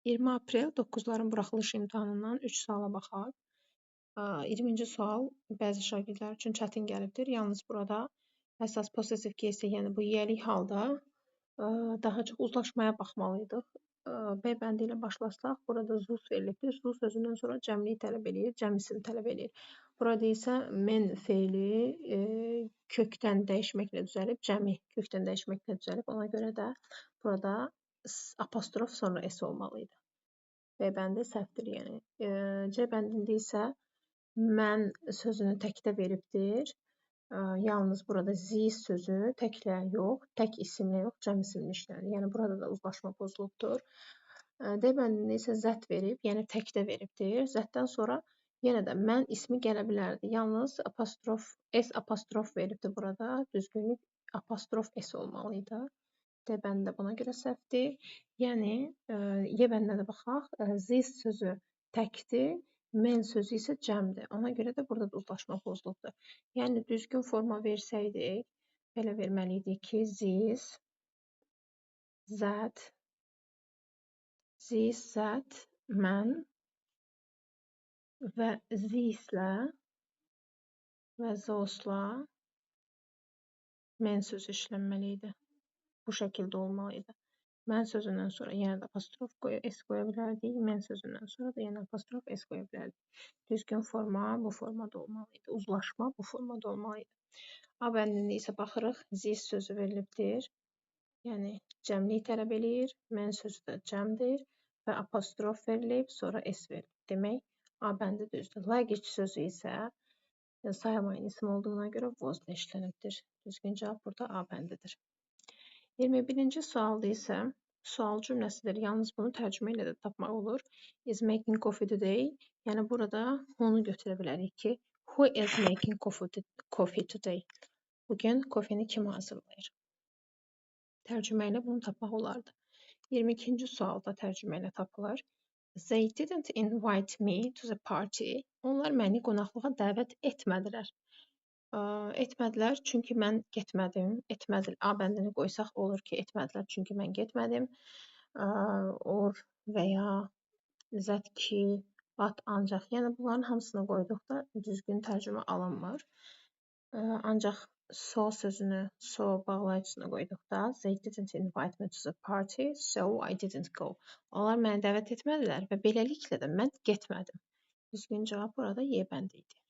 20 aprel 9-ların buraxılış imtahanından 3 suala baxaq. 20-ci sual bəzi şagirdlər üçün çətin gəlibdir. Yalnız burada əsas possessive case, yəni bu yiyəlik halda daha çox uzlaşmaya baxmalıydıq. B bəndi ilə başlasaq, burada zus verilibdir. Zus sözündən sonra cəmlik tələb eləyir, cəm isim tələb eləyir. Burada isə men feili kökdən dəyişməklə düzəlib, cəmi kökdən dəyişməklə düzəlib. Ona görə də burada apostrof sonra s olmalıydı. B bəndi səhvdir, yəni. C bəndində isə mən sözünü təkdə veribdir. Yalnız burada zis sözü təklə yox, tək isimlə yox, cəm isimli işlənir. Yəni burada da uzlaşma pozulubdur. D bəndində isə zət verib, yəni təkdə veribdir. Zətdən sonra yenə də mən ismi gələ bilərdi. Yalnız apostrof veribdir burada. Düzgünlük apostrof s olmalıydı. D bəndi də buna görə səhvdir. Yəni Y bəndinə də baxaq. Zis sözü təkdir. Men sözü isə cəmdir. Ona görə də burada da uzlaşma pozulubdur. Yəni düzgün forma versəydik, belə verməliydik ki, zis, zət, mən və zislə və zosla men sözü işlənməliydi. Bu şəkildə olmalıydı. Mən sözündən sonra yenə də apostrof s qoya bilərdik. Men sözündən sonra da yenə apostrof s qoya bilərdik. Düzgün forma bu formada olmalıydı. Uzlaşma bu formada olmalıydı. A bəndində isə baxırıq. Zis sözü verilibdir. Yəni cəmlik tələb eləyir. Men sözü də cəmdir və apostrof verilib, sonra s verilib. Demək, A bəndi düzdür. Luggage sözü isə sayılmayan isim olduğuna görə was-la işlənibdir. Düzgün cavab burada A bəndidir. 21-ci sualda isə sual cümləsidir. Yalnız bunu tərcümə ilə də tapmaq olur. Is making coffee today. Yəni burada onu götürə bilərik ki, who is making coffee today? Bugün kofeni kim hazırlayır? Tərcümə ilə bunu tapmaq olardı. 22-ci sualda tərcümə ilə tapılır. They didn't invite me to the party. Onlar məni qonaqlığa dəvət etmədilər. Etmədilər, çünki mən getmədim. Etmədilər. A bəndini qoysaq olur ki, etmədilər, çünki mən getmədim. Or və ya zət ki, but, ancaq. Yəni bunların hamısını qoyduqda düzgün tərcümə alınmır. Ancaq so sözünü, so bağlayıcısını qoyduqda they didn't invite me to the party, so I didn't go. Onlar məni dəvət etmədilər və beləliklə də mən getmədim. Düzgün cavab burada Y bəndi idi.